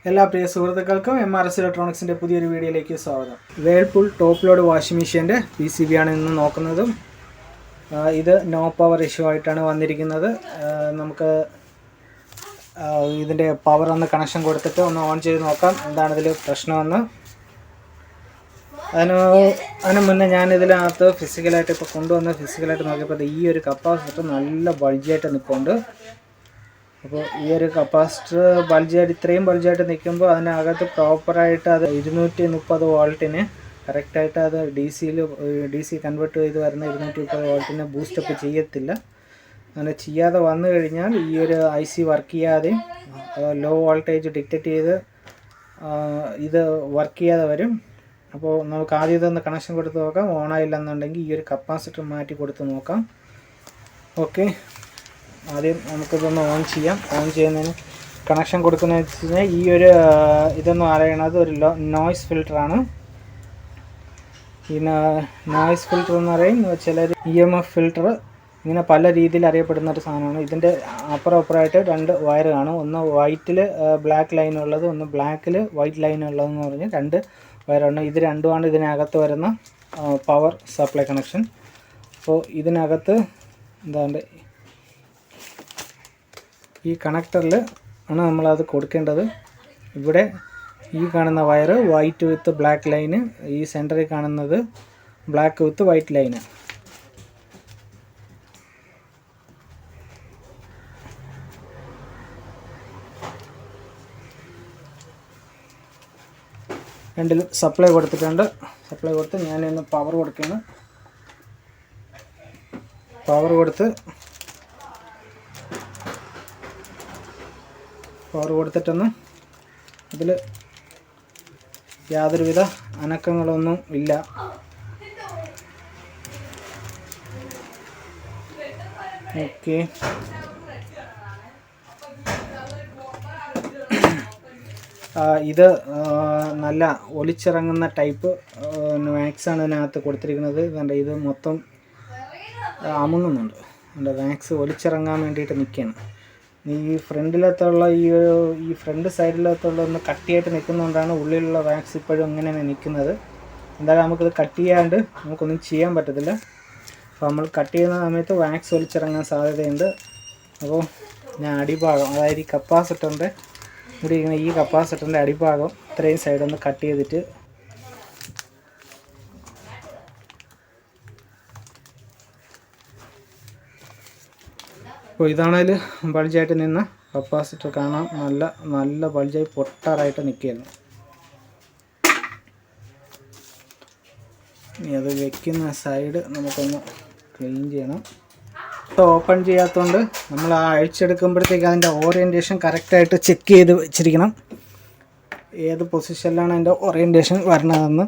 എല്ലാ പ്രിയ സുഹൃത്തുക്കൾക്കും MRS ഇലക്ട്രോണിക്സിൻ്റെ പുതിയൊരു വീഡിയോയിലേക്ക് സ്വാഗതം. വേൾപൂൾ ടോപ്പ് ലോഡ് വാഷിംഗ് മെഷീൻ്റെ PCB ആണ് ഇന്ന് നോക്കുന്നതും. ഇത് നോ പവർ ഇഷ്യൂ ആയിട്ടാണ് വന്നിരിക്കുന്നത്. നമുക്ക് ഇതിൻ്റെ പവർ ഒന്ന് കണക്ഷൻ കൊടുത്തിട്ട് ഒന്ന് ഓൺ ചെയ്ത് നോക്കാം എന്താണ് ഇതിൽ പ്രശ്നമെന്ന്. അതിന് മുന്നേ ഞാൻ ഇതിനകത്ത് ഫിസിക്കലായിട്ട് ഇപ്പോൾ ഫിസിക്കലായിട്ട് നോക്കിയപ്പോൾ ഈ ഒരു കപ്പാസിറ്റർ നല്ല ബൾജിയായിട്ട് നിൽക്കുന്നുണ്ട്. അപ്പോൾ ഈ ഒരു കപ്പാസിറ്റർ ഇത്രയും ബൾജായിട്ട് നിൽക്കുമ്പോൾ അതിനകത്ത് പ്രോപ്പറായിട്ട് അത് 230 വോൾട്ടിന് കറക്റ്റായിട്ട് അത് ഡി സി കൺവേർട്ട് ചെയ്ത് വരുന്ന 230 വോൾട്ടിന് ബൂസ്റ്റപ്പ് ചെയ്യത്തില്ല. അങ്ങനെ ചെയ്യാതെ വന്നു കഴിഞ്ഞാൽ ഈ ഒരു IC വർക്ക് ചെയ്യാതെയും ലോ വോൾട്ടേജ് ഡിറ്റക്റ്റ് ചെയ്ത് ഇത് വർക്ക് ചെയ്യാതെ വരും. അപ്പോൾ നമുക്ക് ആദ്യം ഇതൊന്ന് കണക്ഷൻ കൊടുത്ത് നോക്കാം. ഓണായില്ലെന്നുണ്ടെങ്കിൽ ഈ ഒരു കപ്പാസിറ്റർ മാറ്റി കൊടുത്ത് നോക്കാം. ഓക്കെ, ആദ്യം നമുക്കിതൊന്ന് ഓൺ ചെയ്യാം. ഓൺ ചെയ്യുന്നതിന് കണക്ഷൻ കൊടുക്കുന്നതെന്ന് വെച്ച് കഴിഞ്ഞാൽ ഈ ഒരു ഇതെന്ന് പറയുന്നത് ഒരു നോയ്സ് ഫിൽറ്ററാണ്. ഈ നോയ്സ് ഫിൽറ്റർ എന്ന് പറയും ചിലർ EMF ഫിൽറ്റർ, ഇങ്ങനെ പല രീതിയിൽ അറിയപ്പെടുന്ന ഒരു സാധനമാണ്. ഇതിൻ്റെ അപ്പുറമായിട്ട് 2 വയർ കാണും. ഒന്ന് വൈറ്റിൽ ബ്ലാക്ക് ലൈൻ ഉള്ളത്, ഒന്ന് ബ്ലാക്കിൽ വൈറ്റ് ലൈൻ ഉള്ളതെന്ന് പറഞ്ഞ് 2 വയറാണ്. ഇത് രണ്ടുമാണ് ഇതിനകത്ത് വരുന്ന പവർ സപ്ലൈ കണക്ഷൻ. അപ്പോൾ ഇതിനകത്ത് എന്താണ്ട് ഈ കണക്ടറിൽ ആണ് നമ്മളത് കൊടുക്കേണ്ടത്. ഇവിടെ ഈ കാണുന്ന വയർ വൈറ്റ് വിത്ത് ബ്ലാക്ക് ലൈന്, ഈ സെൻറ്ററിൽ കാണുന്നത് ബ്ലാക്ക് വിത്ത് വൈറ്റ് ലൈന്. രണ്ടിലും സപ്ലൈ കൊടുത്തിട്ടുണ്ട്. സപ്ലൈ കൊടുത്ത് ഞാനിന്ന് പവർ കൊടുക്കുകയാണ്. പവർ കൊടുത്തിട്ടൊന്നും ഇതിൽ യാതൊരുവിധ അനക്കങ്ങളൊന്നും ഇല്ല. ഓക്കെ, ഇത് നല്ല ഒലിച്ചിറങ്ങുന്ന ടൈപ്പ് വാക്സാണ് ഇതിനകത്ത് കൊടുത്തിരിക്കുന്നത്. ഇത് മൊത്തം അമുങ്ങുന്നുണ്ട്. വാക്സ് ഒലിച്ചിറങ്ങാൻ വേണ്ടിയിട്ട് നിൽക്കുകയാണ്. ഈ ഫ്രണ്ടിലത്തുള്ള ഈ ഫ്രണ്ട് സൈഡിലത്തുള്ള ഒന്ന് കട്ടിയായിട്ട് നിൽക്കുന്നതുകൊണ്ടാണ് ഉള്ളിലുള്ള വാക്സ് ഇപ്പോഴും ഇങ്ങനെ നിൽക്കുന്നത്. എന്തായാലും നമുക്കിത് കട്ട് ചെയ്യാണ്ട് നമുക്കൊന്നും ചെയ്യാൻ പറ്റത്തില്ല. അപ്പോൾ നമ്മൾ കട്ട് ചെയ്യുന്ന സമയത്ത് വാക്സ് ഒലിച്ചിറങ്ങാൻ സാധ്യതയുണ്ട്. അപ്പോൾ ഞാൻ അടിഭാഗം, അതായത് ഈ കപ്പാസിറ്ററിൻ്റെ ഇവിടെ ഇരിക്കുന്ന ഈ കപ്പാസിറ്ററിൻ്റെ അടിഭാഗം ഇത്രയും സൈഡൊന്ന് കട്ട് ചെയ്തിട്ട് അപ്പോൾ ഇതാണതിൽ ബൾജായിട്ട് നിന്ന് കപ്പാസിറ്റർ കാണാം. നല്ല ബൾജായി പൊട്ടാറായിട്ട് നിൽക്കുകയായിരുന്നു. ഇനി അത് വെക്കുന്ന സൈഡ് നമുക്കൊന്ന് ക്ലീൻ ചെയ്യണം. ഓപ്പൺ ചെയ്യാത്തതുകൊണ്ട് നമ്മൾ അഴിച്ചെടുക്കുമ്പോഴത്തേക്ക് അതിൻ്റെ ഓറിയൻറ്റേഷൻ കറക്റ്റായിട്ട് ചെക്ക് ചെയ്ത് വെച്ചിരിക്കണം. ഏത് പൊസിഷനിലാണ് അതിൻ്റെ ഓറിയൻറ്റേഷൻ വരണതെന്ന്.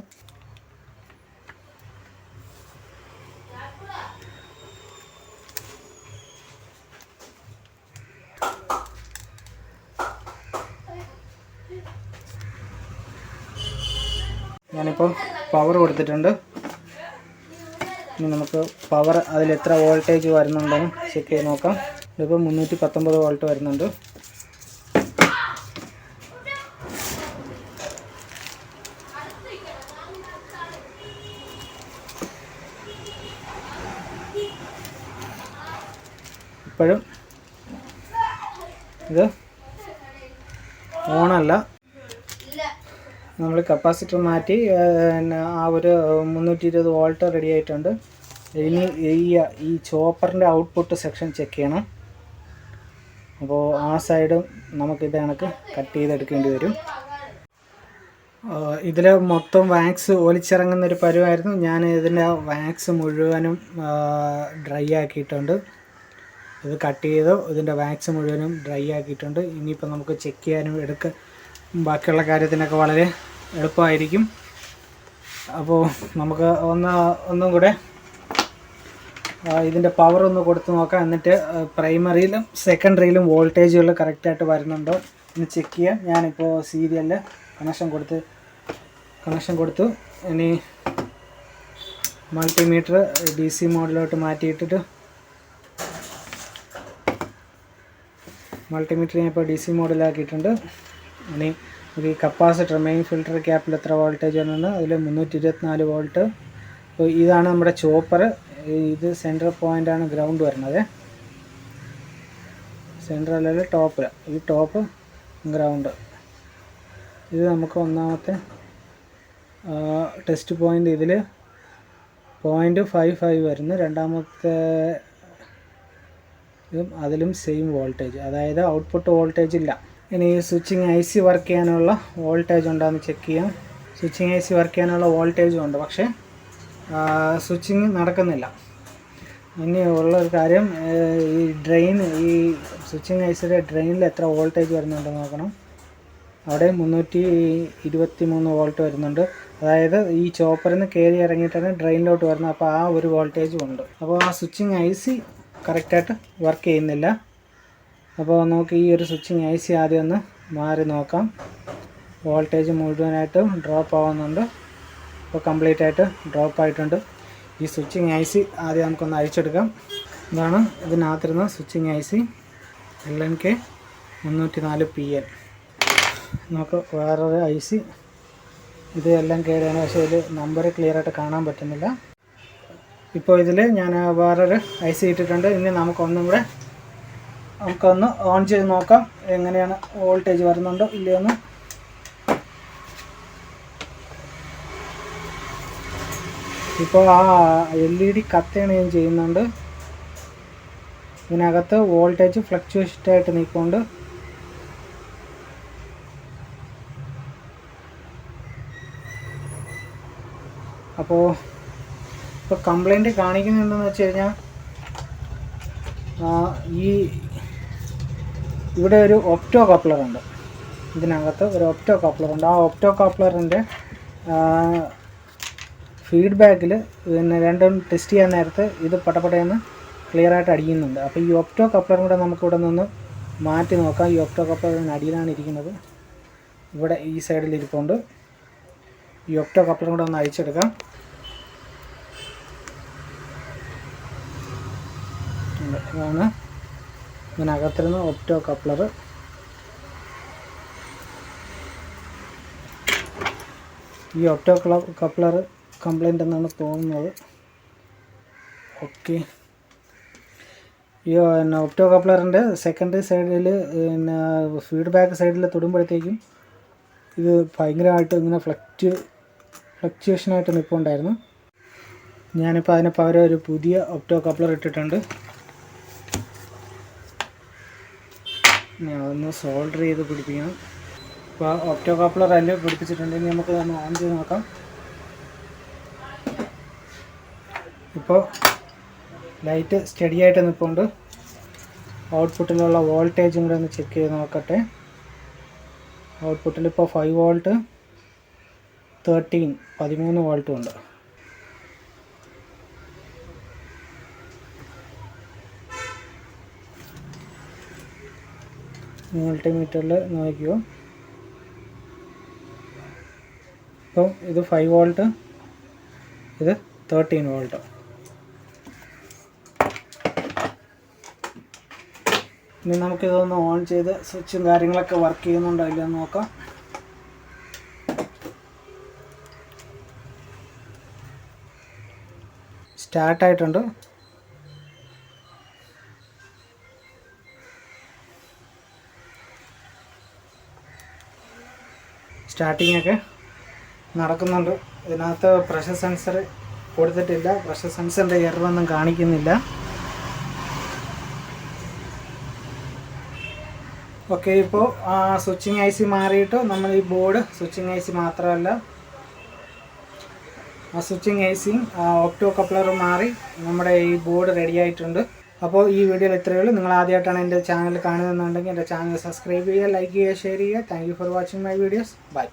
ഞാനിപ്പോൾ പവർ കൊടുത്തിട്ടുണ്ട്. ഇനി നമുക്ക് പവർ അതിൽ എത്ര വോൾട്ടേജ് വരുന്നുണ്ടെന്ന് ചെക്ക് ചെയ്ത് നോക്കാം. ഇതിപ്പോൾ 319 വോൾട്ട് വരുന്നുണ്ട്. ഇപ്പോഴും ഇത് ഓണല്ല. നമ്മൾ കപ്പാസിറ്റർ മാറ്റി ആ ഒരു 320 വോൾട്ട് റെഡി ആയിട്ടുണ്ട്. ഇനി ഈ ചോപ്പറിൻ്റെ ഔട്ട്പുട്ട് സെക്ഷൻ ചെക്ക് ചെയ്യണം. അപ്പോൾ ആ സൈഡും നമുക്കിത് കണക്ക് കട്ട് ചെയ്തെടുക്കേണ്ടി വരും. ഇതിൽ മൊത്തം വാക്സ് ഒലിച്ചിറങ്ങുന്നൊരു പരുവായിരുന്നു. ഞാൻ ഇതിൻ്റെ വാക്സ് മുഴുവനും ഡ്രൈ ആക്കിയിട്ടുണ്ട്. ഇത് കട്ട് ചെയ്ത് ഇതിൻ്റെ വാക്സ് മുഴുവനും ഡ്രൈ ആക്കിയിട്ടുണ്ട്. ഇനിയിപ്പോൾ നമുക്ക് ചെക്ക് ചെയ്യാനും ബാക്കിയുള്ള കാര്യത്തിനൊക്കെ വളരെ എളുപ്പമായിരിക്കും. അപ്പോൾ നമുക്ക് ഒന്നും കൂടെ ഇതിൻ്റെ പവർ ഒന്ന് കൊടുത്ത് നോക്കാം. എന്നിട്ട് പ്രൈമറിയിലും സെക്കൻഡറിയിലും വോൾട്ടേജുകൾ കറക്റ്റായിട്ട് വരുന്നുണ്ടോ എന്ന് ചെക്ക് ചെയ്യാം. ഞാനിപ്പോൾ സീരിയലിൽ കണക്ഷൻ കൊടുത്തു. ഇനി മൾട്ടിമീറ്റർ DC മോഡിലോട്ട് മാറ്റിയിട്ടിട്ട് മൾട്ടിമീറ്റർ ഞാൻ ഇപ്പോൾ DC മോഡിലാക്കിയിട്ടുണ്ട്. ഇനി ഈ കപ്പാസിറ്റർ മെയിൻ ഫിൽറ്റർ ക്യാപ്പിൽ എത്ര വോൾട്ടേജ് വരുന്നത്, അതിൽ 324 വോൾട്ട്. അപ്പോൾ ഇതാണ് നമ്മുടെ ചോപ്പർ. ഇത് സെൻട്രൽ പോയിൻ്റാണ് ഗ്രൗണ്ട് വരുന്നത്. സെൻട്രൽ അല്ലെങ്കിൽ ടോപ്പിൽ, ഈ ടോപ്പ് ഗ്രൗണ്ട്. ഇത് നമുക്ക് ഒന്നാമത്തെ ടെസ്റ്റ് പോയിൻ്റ്. ഇതിൽ 0.55 വരുന്നു. രണ്ടാമത്തെ ഇതും അതിലും സെയിം വോൾട്ടേജ്, അതായത് ഔട്ട്പുട്ട് വോൾട്ടേജ് ഇല്ല. ഇനി സ്വിച്ചിങ് IC വർക്ക് ചെയ്യാനുള്ള വോൾട്ടേജ് ഉണ്ടോയെന്ന് ചെക്ക് ചെയ്യാം. സ്വിച്ചിങ് IC വർക്ക് ചെയ്യാനുള്ള വോൾട്ടേജും ഉണ്ട്, പക്ഷേ സ്വിച്ചിങ് നടക്കുന്നില്ല. ഇനി ഉള്ളൊരു കാര്യം, ഈ ഡ്രെയിൻ, ഈ സ്വിച്ചിങ് ICയുടെ ഡ്രെയിനിൽ എത്ര വോൾട്ടേജ് വരുന്നുണ്ടെന്ന് നോക്കണം. അവിടെ 323 വോൾട്ട് വരുന്നുണ്ട്. അതായത് ഈ ചോപ്പറിൽ നിന്ന് കയറി ഇറങ്ങിയിട്ടാണ് ഡ്രെയിനിലോട്ട് വരുന്നത്. അപ്പോൾ ആ ഒരു വോൾട്ടേജും ഉണ്ട്. അപ്പോൾ ആ സ്വിച്ചിങ് IC കറക്റ്റായിട്ട് വർക്ക് ചെയ്യുന്നില്ല. അപ്പോൾ നമുക്ക് ഈ ഒരു സ്വിച്ചിങ് IC ആദ്യം ഒന്ന് മാറി നോക്കാം. വോൾട്ടേജ് മുഴുവനായിട്ടും ഡ്രോപ്പ് ആവുന്നുണ്ട്. ഇപ്പോൾ കംപ്ലീറ്റ് ആയിട്ട് ഡ്രോപ്പ് ആയിട്ടുണ്ട്. ഈ സ്വിച്ചിങ് IC ആദ്യം നമുക്കൊന്ന് അഴിച്ചെടുക്കാം. ഇതാണ് ഇതിനകത്തിരുന്ന സ്വിച്ചിങ് IC LNK 304 PL. നമുക്ക് വേറൊരു IC, ഇത് LNKയാണ്, പക്ഷേ ഇതിൽ നമ്പർ ക്ലിയർ ആയിട്ട് കാണാൻ പറ്റുന്നില്ല. ഇപ്പോൾ ഇതിൽ ഞാൻ വേറൊരു IC ഇട്ടിട്ടുണ്ട്. ഇനി നമുക്കൊന്നും കൂടെ ഓൺ ചെയ്ത് നോക്കാം എങ്ങനെയാണ് വോൾട്ടേജ് വരുന്നുണ്ടോ ഇല്ലയെന്ന്. ഇപ്പോൾ ആ LED കത്തുകയും ചെയ്യുന്നുണ്ട്. ഇതിനകത്ത് വോൾട്ടേജ് ഫ്ലക്ച്വേഷനായിട്ട് നിൽക്കുന്നുണ്ട്. അപ്പോൾ ഇപ്പോൾ കംപ്ലൈൻറ്റ് കാണിക്കുന്നുണ്ടെന്ന് വെച്ച് കഴിഞ്ഞാൽ, ഇവിടെ ഒരു ഒപ്റ്റോ കപ്ലറുണ്ട്. ഇതിനകത്ത് ഒരു ഒപ്റ്റോ കപ്ലറുണ്ട്. ആ ഒപ്റ്റോ കപ്ലറിൻ്റെ ഫീഡ്ബാക്കിൽ പിന്നെ രണ്ടും ടെസ്റ്റ് ചെയ്യാൻ നേരത്ത് ഇത് പടപടയെന്ന് ക്ലിയറായിട്ട് അടിക്കുന്നുണ്ട്. അപ്പോൾ ഈ ഒപ്റ്റോ കപ്ലറും കൂടെ നമുക്കിവിടെ നിന്ന് മാറ്റി നോക്കാം. ഈ ഒപ്റ്റോ കപ്ലറിന് അടിയിലാണ് ഇരിക്കുന്നത്. ഇവിടെ ഈ സൈഡിൽ ഇരിപ്പുണ്ട്. ഈ ഒപ്റ്റോ കപ്ലറും കൂടെ ഒന്ന് അഴിച്ചെടുക്കാം. ഇതാണ് ഇതിനകത്തിരുന്ന ഒപ്റ്റോ കപ്ലർ. ഈ ഒപ്റ്റോ കപ്ലർ കംപ്ലൈൻ്റ് എന്നാണ് തോന്നുന്നത്. ഓക്കെ, ഈ ഒപ്റ്റോ കപ്ലറിൻ്റെ സെക്കൻഡറി സൈഡിൽ പിന്നെ ഫീഡ്ബാക്ക് സൈഡിൽ തൊടുമ്പോഴത്തേക്കും ഇത് ഭയങ്കരമായിട്ട് ഇങ്ങനെ ഫ്ലക്ച്വേഷനായിട്ട് നിൽപ്പുണ്ടായിരുന്നു. ഞാനിപ്പോൾ അതിന് പകരം ഒരു പുതിയ ഒപ്റ്റോ കപ്ലർ ഇട്ടിട്ടുണ്ട്. അതൊന്ന് സോൾഡർ ചെയ്ത് പിടിപ്പിക്കണം. ഇപ്പോൾ ഒപ്റ്റോ കപ്ലർ അല്ല പിടിപ്പിച്ചിട്ടുണ്ടെങ്കിൽ നമുക്ക് ഒന്ന് ഓൺ ചെയ്ത് നോക്കാം. ഇപ്പോൾ ലൈറ്റ് സ്റ്റഡി ആയിട്ട് നിൽപ്പുണ്ട്. ഔട്ട്പുട്ടിലുള്ള വോൾട്ടേജും കൂടെ ഒന്ന് ചെക്ക് ചെയ്ത് നോക്കട്ടെ. ഔട്ട്പുട്ടിൽ ഇപ്പോൾ 5 വോൾട്ട് 13 വോൾട്ടും ഉണ്ട്. മൾട്ടിമീറ്ററിൽ നോക്കിയോ, ഇപ്പം ഇത് 5 വോൾട്ട്, ഇത് 13 വോൾട്ട്. ഇനി നമുക്കിതൊന്ന് ഓൺ ചെയ്ത് സ്വിച്ചും കാര്യങ്ങളൊക്കെ വർക്ക് ചെയ്യുന്നുണ്ടോ ഇല്ലയെന്ന് നോക്കാം. സ്റ്റാർട്ടായിട്ടുണ്ട്. സ്റ്റാർട്ടിങ്ങൊക്കെ നടക്കുന്നുണ്ട്. ഇതിനകത്ത് പ്രഷർ സെൻസർ കൊടുത്തിട്ടില്ല. പ്രഷർ സെൻസറിൻ്റെ എററൊന്നും കാണിക്കുന്നില്ല. ഓക്കെ, ഇപ്പോൾ സ്വിച്ചിങ് IC മാറിയിട്ട് നമ്മൾ ഈ ബോർഡ് സ്വിച്ചിങ് IC മാത്രമല്ല, ആ സ്വിച്ചിങ് ICയും ഒപ്റ്റോ കപ്ലറും മാറി നമ്മുടെ ഈ ബോർഡ് റെഡി ആയിട്ടുണ്ട്. അപ്പോൾ ഈ വീഡിയോയിൽ ഇത്രയേ ഉള്ളൂ. നിങ്ങൾ ആദ്യമായിട്ടാണ് എൻ്റെ ചാനൽ കാണുന്നതെന്നുണ്ടെങ്കിൽ എൻ്റെ ചാനൽ സബ്സ്ക്രൈബ് ചെയ്യുക, ലൈക്ക് ചെയ്യുക, ഷെയർ ചെയ്യുക. Thank you for watching my videos. By.